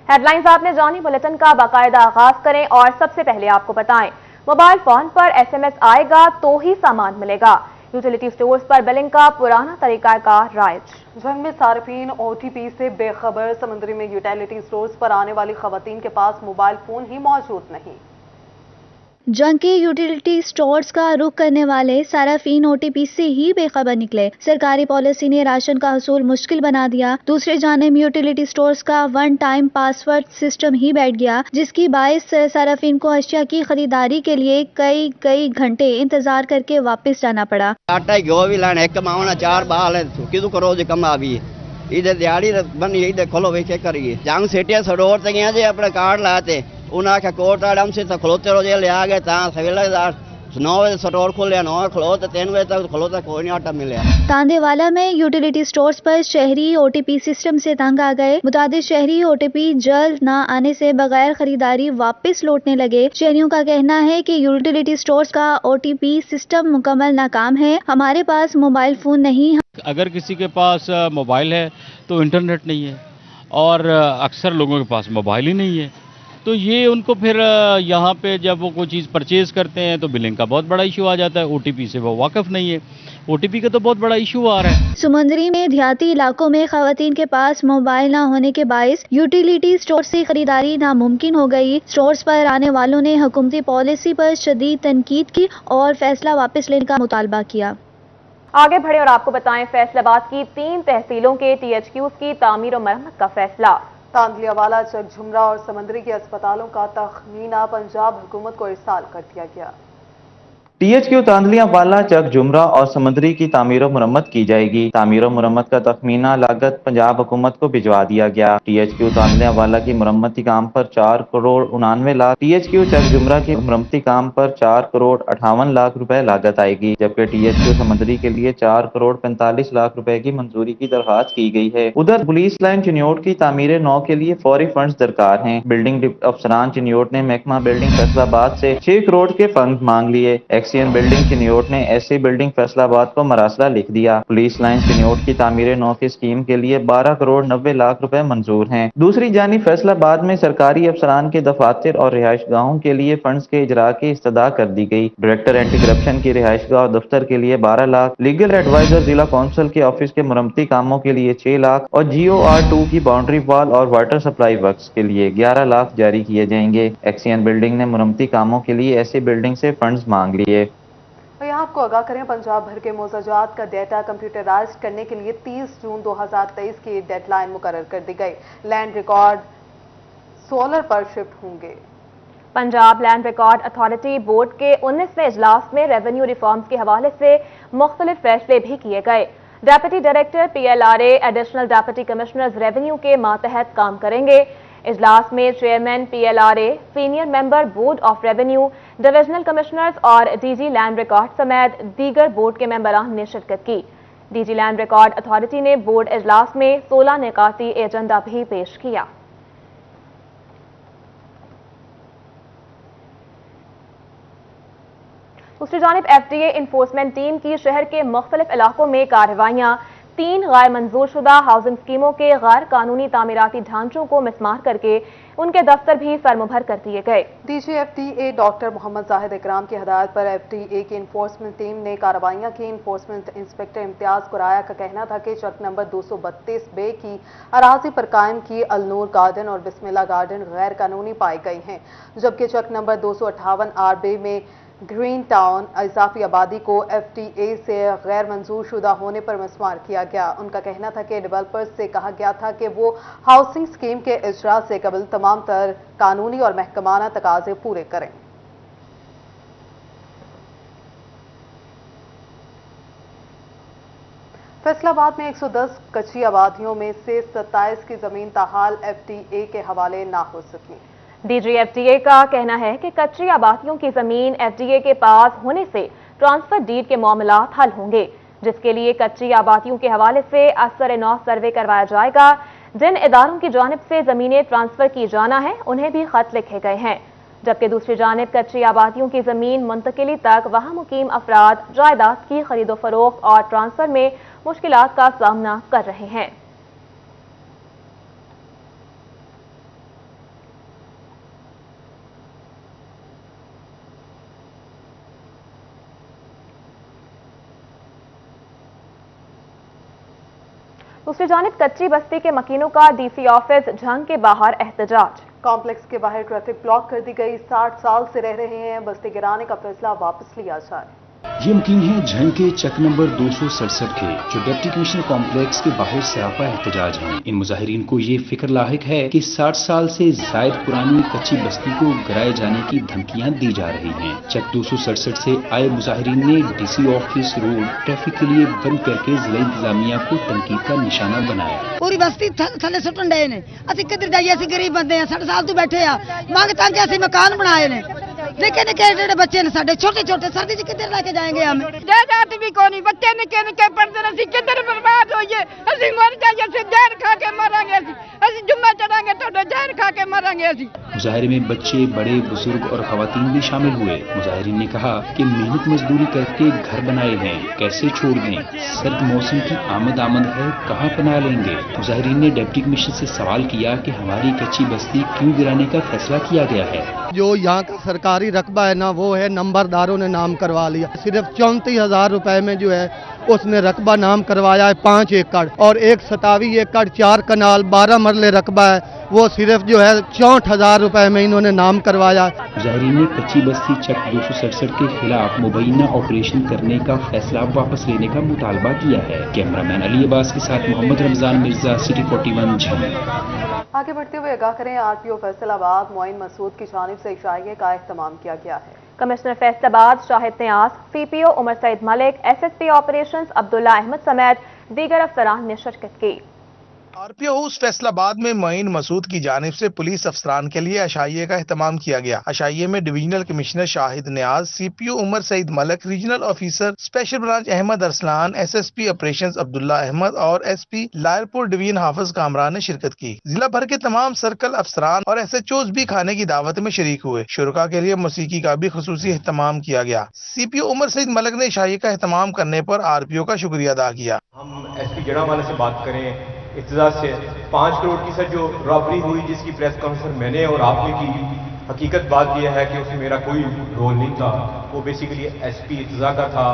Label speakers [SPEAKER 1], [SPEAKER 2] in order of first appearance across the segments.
[SPEAKER 1] Headlines आपने जानी, bulletin का बाकायदा आगाज करें और सबसे पहले आपको बताएं, मोबाइल फोन पर एसएमएस आएगा तो ही सामान मिलेगा। यूटिलिटी स्टोर्स पर बिलिंग का पुराना तरीकाकार राइज।
[SPEAKER 2] जंग में सार्फिन ओटीपी से बेखबर, समुद्री में यूटिलिटी स्टोर्स पर आने वाली खवातीन के पास मोबाइल फोन ही मौजूद नहीं।
[SPEAKER 3] जंग के यूटिलिटी स्टोर्स का रुख करने वाले साराफीन ओटीपी से ही बेखबर निकले। सरकारी पॉलिसी ने राशन का हसूल मुश्किल बना दिया। दूसरी जानिब यूटिलिटी स्टोर्स का वन टाइम पासवर्ड सिस्टम ही बैठ गया, जिसकी बाइस साराफीन को अशिया की खरीदारी के लिए कई घंटे इंतजार करके वापस जाना पड़ा।
[SPEAKER 4] आटा घ्यो भी लाना एक मावना चार बाल किदू करो जो कम आ भी इधर दिहाड़ी बनी इधर खोलो वे क्या करिए। जंग सेटिया सरोवर तक जे अपने कार्ड लाते उन्हें आख्या कोर्ट आराम से खलोते रहो जे ले आ गए सवेला 9 बजे स्टोर खोलिया 9 खलो तो 3 बजे तक खलो तो कोई नहीं आटा मिले।
[SPEAKER 3] तांदेवाला में यूटिलिटी स्टोर्स पर शहरी ओटीपी सिस्टम से तंग आ गए। मुतादिद शहरी ओटीपी जल्द न आने से बगैर खरीदारी वापस लौटने लगे। शहरियों का कहना है कि यूटिलिटी स्टोर्स का ओटीपी सिस्टम मुकम्मल नाकाम है। हमारे पास मोबाइल फोन नहीं।
[SPEAKER 5] अगर किसी के पास मोबाइल है तो इंटरनेट नहीं है और अक्सर लोगों के पास मोबाइल ही नहीं है, तो ये उनको फिर यहाँ पे जब वो कोई चीज़ परचेज़ करते हैं तो बिलिंग का बहुत बड़ा इशू आ जाता है। ओटीपी से वो वाकिफ़ नहीं है, ओटीपी का तो बहुत बड़ा इशू आ रहा है।
[SPEAKER 3] समुद्री में देहाती इलाकों में खवातीन के पास मोबाइल न होने के बायस यूटिलिटी स्टोर से खरीदारी नामुमकिन हो गई। स्टोर्स पर आने वालों ने हुकूमती पॉलिसी पर शदीद तनकीद की और फैसला वापस लेने का मुतालबा किया।
[SPEAKER 1] आगे बढ़े और आपको बताएं, फैसलाबाद की 3 तहसीलों के टीएचक्यूज की तामीर और मरम्मत का फैसला।
[SPEAKER 2] तांदलियावाला, चक झुमरा और समंदरी के अस्पतालों का तखमीना पंजाब हुकूमत को इरसाल कर दिया गया।
[SPEAKER 6] टीएचक्यू तांदलियावाला, चक झुमरा और समंदरी की तामीर और मुरम्मत की जाएगी। तामीर और मुरम्मत का तखमीना लागत पंजाब हुकूमत को भिजवा दिया गया। टीएचक्यू तांदलियावाला की मुरम्मती काम पर 4 करोड़ 99 लाख, टीएचक्यू चक झुमरा की मुरम्मती काम पर 4 करोड़ 58 लाख रुपए लागत आएगी, जबकि टीएचक्यू समंदरी के लिए 4 करोड़ 45 लाख रुपए की मंजूरी की दरखास्त की गई है। उधर पुलिस लाइन चिन्योट की तामीर 9 के लिए फौरी फंड दरकार है। बिल्डिंग अफसरान चिन्योट ने महकमा बिल्डिंग फैसलाबाद से 6 करोड़ के फंड मांग लिए। एक्सीएन बिल्डिंग चिन्योट ने ऐसी बिल्डिंग फैसलाबाद को मरासला लिख दिया। पुलिस लाइन चिन्योट की तामीर 9 की स्कीम के लिए 12 करोड़ 90 लाख रुपए मंजूर हैं। दूसरी जानिब फैसलाबाद में सरकारी अफसरान के दफातर और रिहाइश गाहों के लिए फंड्स के इजरा की इस्तदा कर दी गई। डायरेक्टर एंटी करप्शन की रिहाइश गाह दफ्तर के लिए 12 लाख, लीगल एडवाइजर जिला कौंसिल के ऑफिस के मुरम्मती कामों के लिए 6 लाख और GOR2 की बाउंड्री वॉल और वाटर सप्लाई वर्क्स के लिए 11 लाख जारी किए जाएंगे। एक्सीएन बिल्डिंग ने मुरम्मती कामों के लिए ऐसी बिल्डिंग से फंड्स मांग लिए।
[SPEAKER 2] यहाँ आपको आगाह करें, पंजाब भर के मोजाजात का डेटा कंप्यूटराइज करने के लिए 30 जून 2023 की डेडलाइन मुकर्रर कर दी गई। लैंड रिकॉर्ड सोलर पर शिफ्ट होंगे।
[SPEAKER 1] Punjab land record authority board के 19वें इजलास में रेवेन्यू रिफॉर्म्स के हवाले से मुख्तलिफ फैसले भी किए गए। Deputy director PLRA, additional deputy commissioners revenue के मातहत काम करेंगे। इजलास में chairman PLRA, senior member board of revenue, divisional commissioners और DG लैंड रिकॉर्ड समेत दीगर बोर्ड के मेंबरान ने शिरकत की। DG लैंड रिकॉर्ड अथॉरिटी ने बोर्ड इजलास में 16 निकाती एजेंडा भी पेश किया। दूसरी जानिब FDA इन्फोर्समेंट टीम की शहर के मुख्तलिफ इलाकों में कार्रवाइयां। 3 गैर मंजूर शुदा हाउसिंग स्कीमों के गैर कानूनी तामीराती ढांचों को मिसमार करके उनके दफ्तर भी सरमुभर कर दिए गए।
[SPEAKER 2] DG FDA doctor Mohammad Zahid Ikram की हदायत पर FDA की इन्फोर्समेंट टीम ने कार्रवाइयां की। इन्फोर्समेंट इंस्पेक्टर इम्तियाज कुराया का कहना था कि चक नंबर 232 बे की अराजी पर कायम की अलनूर गार्डन और बिस्मिल्लाह गार्डन गैर कानूनी पाई गई हैं, जबकि चक नंबर 258 आर बे में ग्रीन टाउन इजाफी आबादी को FDA से गैर मंजूर शुदा होने पर मिसमार किया गया। उनका कहना था कि डेवलपर्स से कहा गया था कि वो हाउसिंग स्कीम के इजरा से कबल तमाम तर कानूनी और महकमाना तकाजे पूरे करें। फैसलाबाद में 110 कच्ची आबादियों में से 27 की जमीन ताहाल FDA के हवाले ना हो सकी।
[SPEAKER 1] DG FDA का कहना है कि कच्ची आबादियों की जमीन FDA के पास होने से ट्रांसफर डीड के मामला हल होंगे, जिसके लिए कच्ची आबादियों के हवाले से असर-ए-नौ सर्वे करवाया जाएगा। जिन इदारों की जानिब से जमीनें ट्रांसफर की जाना है उन्हें भी खत लिखे गए हैं, जबकि दूसरी जानिब कच्ची आबादियों की जमीन मुंतकिली तक वहां मुकीम अफराद जायदाद की खरीदो फरोख्त और ट्रांसफर में मुश्किलात का सामना कर रहे हैं। दूसरी जानिब कच्ची बस्ती के मकीनों का डीसी ऑफिस झंग के बाहर एहतजाज।
[SPEAKER 2] कॉम्प्लेक्स के बाहर ट्रैफिक ब्लॉक कर दी गई। 60 साल से रह रहे हैं, बस्ती गिराने का फैसला वापस लिया जाए।
[SPEAKER 7] ये मकीन है झंग के चक नंबर 267 के, जो डिप्टी कमिश्नर कॉम्प्लेक्स के बाहर सरापा एहतजाज हैं। इन मुजाहिरीन को ये फिक्र लाहिक है कि 60 साल से जायद पुरानी कच्ची बस्ती को गिराए जाने की धमकियां दी जा रही हैं। चक 267 से आए मुजाहिरीन ने डीसी ऑफिस रोड ट्रैफिक के लिए बंद करके जिला इंतजामिया को तनकीद का निशाना बनाया।
[SPEAKER 8] पूरी बस्ती थले सुटन डे ने, असी किधर जाइए, असी गरीब बंदे हैं, 60 साल तो बैठे आ, मंग तंग असी मकान बनाए ने, निके निके जेडे बच्चे ने साडे छोटे छोटे, सर्दी च किधर लेके जाएंगे हम? जायदाद भी कोनी, बच्चे निके निके पढ़ते ने, असी किधर बर्बाद होइए, असी मर जाइए, असी जहर खा के मरांगे, असी जुम्मा चढ़ांगे तो जहर खा के मरांगे असी।
[SPEAKER 7] मुजाहिरे में बच्चे, बड़े, बुजुर्ग और खवातीन भी शामिल हुए। मुजाहिरीन ने कहा कि मेहनत मजदूरी करके घर बनाए हैं, कैसे छोड़ दें? सर्द मौसम की आमद है, कहाँ पनाह लेंगे? मुजाहिरीन ने डिप्टी कमिश्नर से सवाल किया कि हमारी कच्ची बस्ती क्यों गिराने का फैसला किया गया है।
[SPEAKER 9] जो यहाँ का सरकारी रकबा है ना, वो है नंबरदारों ने नाम करवा लिया। सिर्फ 34,000 रुपए में जो है उसने रकबा नाम करवाया है 5 एकड़, और 127 एकड़ 4 कनाल 12 मरले रकबा है, वो सिर्फ जो है 64,000 रुपए में इन्होंने नाम करवाया।
[SPEAKER 7] मुजाहिरीन ने कच्ची बस्ती चक 267 के खिलाफ मुबैना ऑपरेशन करने का फैसला वापस लेने का मुतालबा किया है। कैमरामैन अली अब्बास के साथ मोहम्मद रमजान मिर्जा, सिटी 41 झंग।
[SPEAKER 2] आगे बढ़ते हुए आगाह करें, आरपीओ फैसलाबाद मोइन मसूद की जानिब से इशाइये का एहतमाम किया गया है।
[SPEAKER 1] Commissioner Faisalabad Shahid Niaz, CPO Umar Saeed Malik, SSP operations Abdullah Ahmed समेत दीगर अफसरान ने शिरकत की।
[SPEAKER 10] आरपीओ हाउस फैसलाबाद में मोइन मसूद की जानिब से पुलिस अफसरान के लिए अशाइये का एहतमाम किया गया। अशाइये में divisional commissioner Shahid Niaz, CPO Umar Saeed Malik, regional officer special branch Ahmed Arsalan, SSP operations Abdullah Ahmed और एसपी लायरपुर डिवीजन हाफिज कामरान ने शिरकत की। जिला भर के तमाम सर्कल अफसरान और एसएचओज भी खाने की दावत में शरीक हुए। शुरका के लिए मौसीकी का भी खुसूसी एहतमाम किया गया। सीपीओ उमर सईद मलिक ने अशाइये का एहतमाम करने पर आरपीओ का शुक्रिया अदा किया।
[SPEAKER 11] हम एसपी जड़ावाला से बात करें इत्तजा से 5 करोड़ की सर जो रॉबरी हुई, जिसकी प्रेस कॉन्फ्रेंस मैंने और आपने की, हकीकत बात यह है कि उसमें मेरा कोई रोल नहीं था। वो बेसिकली एसपी इत्तजा का था।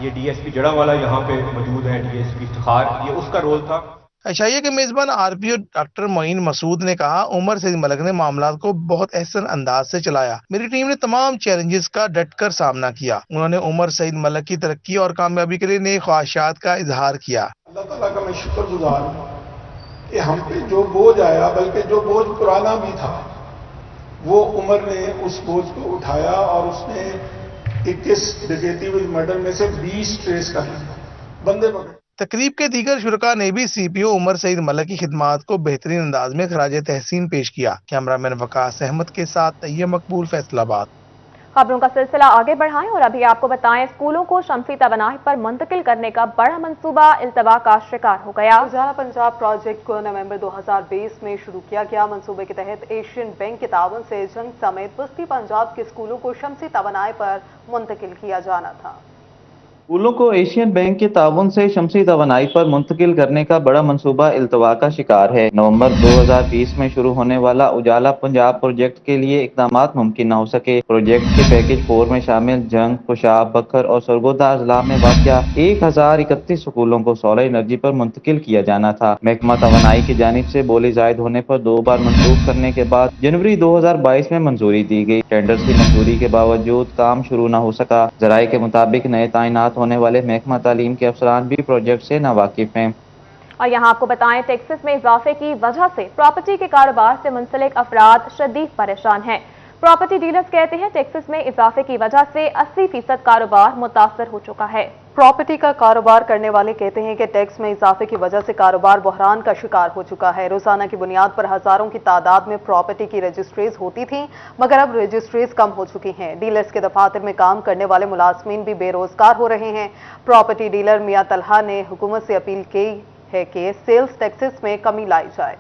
[SPEAKER 11] ये डीएसपी जड़ावाला यहाँ पे मौजूद है, डीएसपी इफ्तिखार, ये उसका रोल था।
[SPEAKER 10] अशाइये के मेजबान आरपीओ डॉक्टर मोइन मसूद ने कहा, उमर सईद मलिक ने मामला को बहुत एहसन अंदाज से चलाया। मेरी टीम ने तमाम चैलेंजेस का डटकर सामना किया। उन्होंने उमर सईद मलिक की तरक्की और कामयाबी के लिए नेक ख्वाहिशात का इजहार किया।
[SPEAKER 12] अल्लाह ताला का मैं शुक्रगुजार हूँ कि हम पे जो बोझ आया, बल्कि जो बोझ पुराना भी था, वो उमर ने उस बोझ को उठाया और उसने 21 डकैती हुई मर्डर में से 20 ट्रेस कर लिया, बंदे पकड़े।
[SPEAKER 10] तकरीब के दीगर शुरका ने भी सीपीओ उमर सईद मलिक की खिदमात को बेहतरीन अंदाज में खराज तहसीन पेश किया। कैमरामैन वकास अहमद के साथ तैयब मकबूल, फैसलाबाद।
[SPEAKER 1] खबरों का सिलसिला आगे बढ़ाएं और अभी आपको बताएं, स्कूलों को शमसी तवानाई पर मुंतकिल करने का बड़ा मंसूबा इल्तवा का शिकार हो गया।
[SPEAKER 2] उजाला पंजाब प्रोजेक्ट को नवंबर 2020 में शुरू किया गया। मंसूबे के तहत एशियन बैंक के तावन से जंग समेत बस्ती पंजाब के स्कूलों को शमसी तवानाई पर मुंतकिल किया जाना था।
[SPEAKER 6] स्कूलों को एशियन बैंक के ताउन से शमसी तवानाई पर मुंतकिल करने का बड़ा मंसूबा इल्तवा का शिकार है। नवंबर 2020 में शुरू होने वाला उजाला पंजाब प्रोजेक्ट के लिए इकदामात मुमकिन न हो सके। प्रोजेक्ट के पैकेज 4 में शामिल जंग, खुशाब, बखर और सरगोदा अजला में वाक़या 1031 स्कूलों को सोलर एनर्जी पर मुंतकिल किया जाना था। महकमा तवानाई की जानिब से बोली जायद होने पर 2 बार मनसूख करने के बाद जनवरी 2022 में मंजूरी दी गई। टेंडर्स की मंजूरी के बावजूद काम शुरू न हो सका। जराये के मुताबिक नए तैनात होने वाले महकमा तालीम के अफसरान भी प्रोजेक्ट से नावाकिफ हैं।
[SPEAKER 1] और यहाँ आपको बताएं, टैक्सेस में इजाफे की वजह से प्रॉपर्टी के कारोबार से मुंसलिक अफराद शदीद परेशान हैं। प्रॉपर्टी डीलर्स कहते हैं टैक्सेस में इजाफे की वजह से 80% कारोबार मुतासर हो चुका है।
[SPEAKER 2] प्रॉपर्टी का कारोबार करने वाले कहते हैं कि टैक्स में इजाफे की वजह से कारोबार बहरान का शिकार हो चुका है। रोजाना की बुनियाद पर हजारों की तादाद में प्रॉपर्टी की रजिस्ट्रीज होती थी, मगर अब रजिस्ट्रीज कम हो चुकी हैं। डीलर्स के दफातर में काम करने वाले मुलाजमीन भी बेरोजगार हो रहे हैं। प्रॉपर्टी डीलर मियां तलहा ने हुकूमत से अपील की है कि सेल्स टैक्सेस में कमी लाई जाए।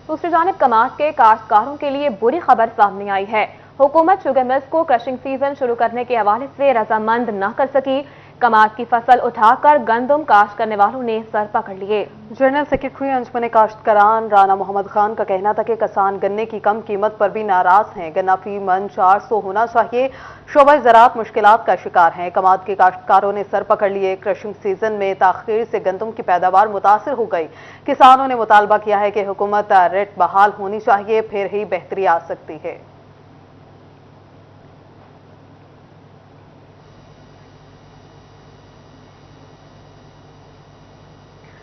[SPEAKER 1] दूसरी जानिब कमास के काश्तकारों के लिए बुरी खबर सामने आई है। हुकूमत शुगर मिल्स को क्रशिंग सीजन शुरू करने के हवाले से रजामंद न कर सकी। कमाद की फसल उठाकर गंदम काश्त करने वालों ने सर पकड़ लिए।
[SPEAKER 2] जनरल सेक्रेटरी अंजुमन काश्तकारान राना मोहम्मद खान का कहना था कि किसान गन्ने की कम कीमत पर भी नाराज हैं। गन्ना फी मन 400 होना चाहिए। शोबा ज़राअत मुश्किलात का शिकार हैं। कमाद के काश्तकारों ने सर पकड़ लिए। क्रशिंग सीजन में ताखीर से गंदम की पैदावार मुतासिर हो गई। किसानों ने मुतालबा किया है कि हुकूमत रेट बहाल होनी चाहिए, फिर ही बेहतरी आ सकती है।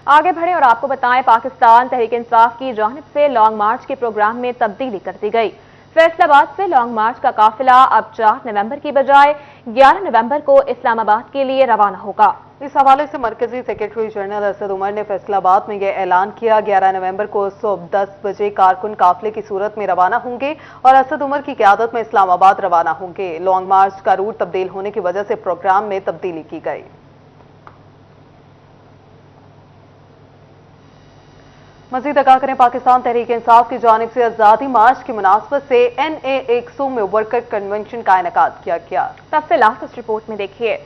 [SPEAKER 1] आगे बढ़े और आपको बताएं, पाकिस्तान तहरीक इंसाफ की जानिब से लॉन्ग मार्च के प्रोग्राम में तब्दीली कर दी गई। फैसलाबाद से लॉन्ग मार्च का काफिला अब 4 नवंबर की बजाय 11 नवंबर को इस्लामाबाद के लिए रवाना होगा।
[SPEAKER 2] इस हवाले से मरकजी सेक्रेटरी जनरल असद उमर ने फैसलाबाद में यह ऐलान किया। 11 नवंबर को सुबह 10 बजे कारकुन काफिले की सूरत में रवाना होंगे और असद उमर की क़यादत में इस्लामाबाद रवाना होंगे। लॉन्ग मार्च का रूट तब्दील होने की वजह से प्रोग्राम में तब्दीली की गई। मजीद आगाह करें, पाकिस्तान तहरीक इंसाफ की जानिब से आज़ादी मार्च की मुनासबत से NA 100 में वर्कर कन्वेंशन का इनेकाद किया गया।
[SPEAKER 1] तफसीलात इस रिपोर्ट में देखिए।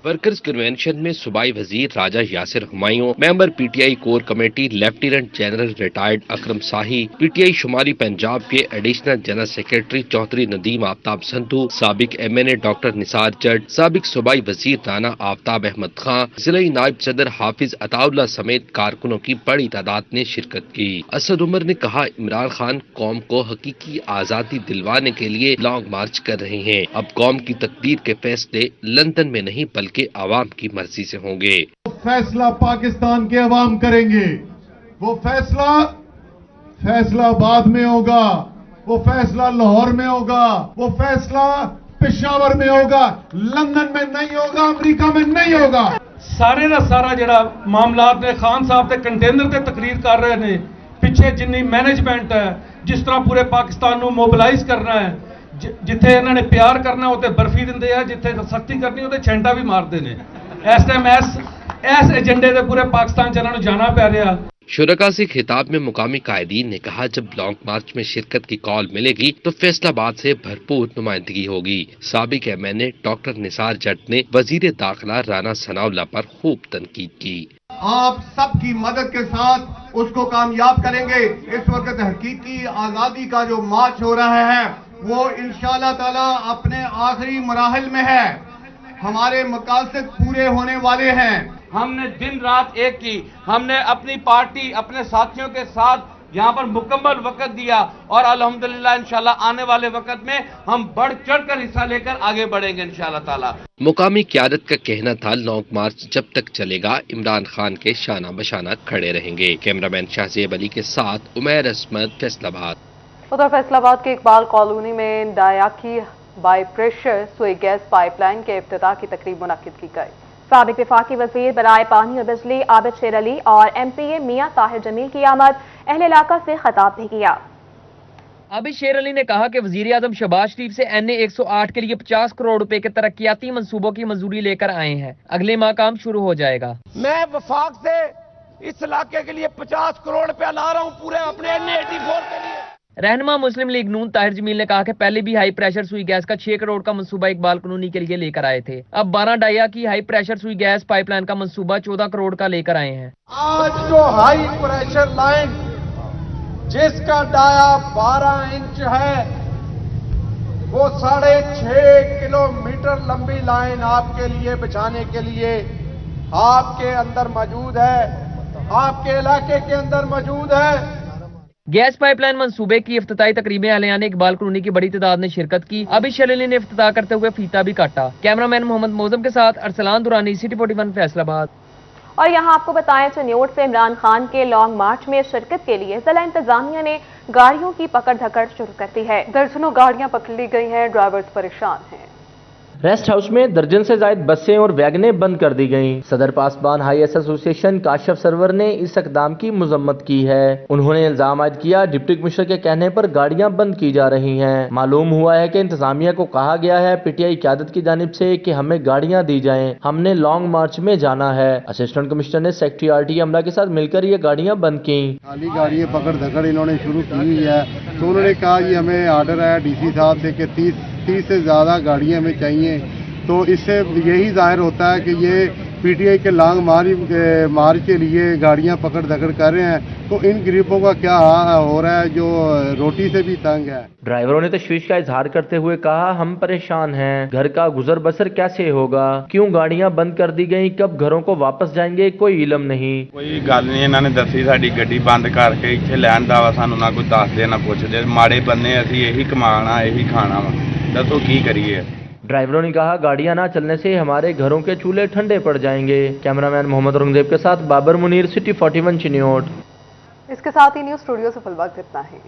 [SPEAKER 13] वर्कर्स कन्वेंशन में सूबाई वजीर Raja Yasir Humayun, member PTI core committee lieutenant general retired Akram Shahi, PTI शुमारी पंजाब के additional general secretary Chaudhry Nadeem Aftab Sandhu, साबिक MNA डॉक्टर निसार जट, साबिक सूबाई वजीर राना आफ्ताब अहमद खान, जिला नायब सदर हाफिज अताउल्लाह समेत कारकुनों की बड़ी तादाद ने शिरकत की। असद उमर ने कहा, इमरान खान कौम को हकीकी आजादी दिलवाने के लिए लॉन्ग मार्च कर रहे हैं। अब कौम की तकदीर के फैसले लंदन में नहीं बल्कि के आवाम की मर्जी से होंगे।
[SPEAKER 14] फैसला पाकिस्तान के अवाम करेंगे। वो फैसला फैसलाबाद में होगा, वो फैसला लाहौर में होगा, वो फैसला पेशावर में होगा, लंदन में नहीं होगा, अमेरिका में नहीं होगा।
[SPEAKER 15] सारे का सारा जड़ा मामला ने खान साहब के कंटेनर से तकरीर कर रहे हैं। पिछे जिन्नी मैनेजमेंट है, जिस तरह पूरे पाकिस्तान को मोबिलाइज करना है, जिथे इन्होंने प्यार करना उते बर्फी दिंदे आ, जिथे सख्ती करनी उते छेंटा भी मारते ने। इस टाइम इस एजेंडे से पूरे पाकिस्तान च इन्होंने जाना पै रहा।
[SPEAKER 13] शुरका से खिताब में मुकामी कायदीन ने कहा, जब लॉन्ग मार्च में शिरकत की कॉल मिलेगी तो फैसलाबाद से भरपूर नुमाइंदगी होगी। साबिक MNA डॉक्टर निसार जट ने वजीर दाखिला राना सनाउल्लाह पर खूब तनकीद की।
[SPEAKER 14] आप सबकी मदद के साथ उसको कामयाब करेंगे। इस वक्त हकीकी आजादी का जो मार्च हो रहा है वो इंशाअल्लाह ताला अपने आखिरी मराहल में है। हमारे मकासद पूरे होने वाले हैं।
[SPEAKER 15] हमने दिन रात एक की, हमने अपनी पार्टी अपने साथियों के साथ यहाँ पर मुकम्मल वक्त दिया और अल्हम्दुलिल्लाह इंशाल्लाह आने वाले वक्त में हम बढ़ चढ़ कर हिस्सा लेकर आगे बढ़ेंगे इंशाल्लाह ताला।
[SPEAKER 13] मुकामी क़यादत का कहना था, लॉन्ग मार्च जब तक चलेगा इमरान खान के शाना बशाना खड़े रहेंगे। कैमरामैन शाहजेब अली के साथ उमैर असमत, फैसलाबाद।
[SPEAKER 2] उधर फैसलाबाद के इकबाल कॉलोनी में डायाकी बाई प्रेशर सुई गैस पाइपलाइन के इफ्तिताह की तकरीब मुनक्किद की गई।
[SPEAKER 1] साबिक वफाकी वजीर बराए पानी और बिजली आबिद शेर अली और MPA मियां ताहिर जमील की आमद अहले इलाका से खिताब भी किया।
[SPEAKER 16] आबिद शेर अली ने कहा कि वजीर आजम शहबाज शरीफ से NA 108 के लिए 50 करोड़ रुपए के तरक्याती मंसूबों की मंजूरी लेकर आए हैं। अगले माह काम शुरू हो जाएगा।
[SPEAKER 15] मैं वफाक से इस इलाके के लिए 50 करोड़ रुपया ला रहा हूँ पूरे अपने NA 84 के लिए।
[SPEAKER 16] रहनुमा मुस्लिम लीग नून ताहिर जमील ने कहा कि पहले भी हाई प्रेशर सुई गैस का 6 करोड़ का मंसूबा इकबाल कॉलोनी के लिए लेकर आए थे। अब 12 डाया की हाई प्रेशर सुई गैस पाइपलाइन का मंसूबा 14 करोड़ का लेकर आए हैं।
[SPEAKER 14] आज जो हाई प्रेशर लाइन जिसका डाया 12 इंच है वो 6.5 किलोमीटर लंबी लाइन आपके लिए बिछाने के लिए आपके अंदर मौजूद है, आपके इलाके के अंदर मौजूद है।
[SPEAKER 16] गैस पाइपलाइन मंसूबे की इफ्तिताई तकरीबें अहलियाने इकबाल कॉलोनी की बड़ी तादाद ने शिरकत की। आबिद शेर अली ने इफ्तिताह करते हुए फीता भी काटा। कैमरामैन मोहम्मद मौजम के साथ अरसलान दुरानी, सिटी 41 फैसलाबाद।
[SPEAKER 1] और यहाँ आपको बताएं, चनियोट से इमरान खान के लॉन्ग मार्च में शिरकत के लिए जिला इंतजामिया ने गाड़ियों की पकड़ धकड़ शुरू कर दी है।
[SPEAKER 2] दर्जनों गाड़ियां पकड़ ली गई हैं, ड्राइवर्स परेशान हैं।
[SPEAKER 17] रेस्ट हाउस में दर्जन से ज्यादा बसें और वैगनें बंद कर दी गईं। सदर पासबान हाईएस एसोसिएशन काशफ सरवर ने इस इकदाम की मजम्मत की है। उन्होंने इल्जाम आयद किया, डिप्टी कमिश्नर के कहने पर गाड़ियां बंद की जा रही हैं। मालूम हुआ है कि इंतजामिया को कहा गया है PTI क़यादत की जानिब से कि हमें गाड़ियां दी जाएं, हमने लॉन्ग मार्च में जाना है। असिस्टेंट कमिश्नर ने सेक्रेटरी RTA अमला के साथ मिलकर ये गाड़ियां बंद की।
[SPEAKER 18] खाली गाड़ियां पकड़ धकड़ इन्होंने शुरू की हुई है, तो उन्होंने कहा कि हमें आर्डर है DC साहब से कि 30 से ज़्यादा गाड़ियां हमें चाहिए तो इससे यही जाहिर होता है कि ये पीटीआई के लॉन्ग मार्च के लिए गाड़ियां पकड़ दकड़ कर रहे हैं। तो इन गरीबों का क्या हो रहा है जो रोटी से भी तंग है।
[SPEAKER 17] ड्राइवरों ने तशवीश का इजहार करते हुए कहा, हम परेशान हैं, घर का गुजर बसर कैसे होगा, क्यों गाड़ियां बंद कर दी गई, कब घरों को वापस जाएंगे, कोई इल्म नहीं।
[SPEAKER 19] कोई गल नहीं इन्हों ने दसी, साडी गड्डी बंद करके इत्थे लैन दा वा, सानू ना कोई दसदे ना पुछदे, माड़े बंदे असीं यही कमाना यही खाना वा, दसो की करिए।
[SPEAKER 17] ड्राइवरों ने कहा, गाड़ियां ना चलने से हमारे घरों के चूल्हे ठंडे पड़ जाएंगे। कैमरामैन मोहम्मद औरंगजेब के साथ बाबर मुनीर, सिटी 41 चिन्योट।
[SPEAKER 2] इसके साथ ही न्यूज़ स्टूडियो से फिलहाल इतना ही।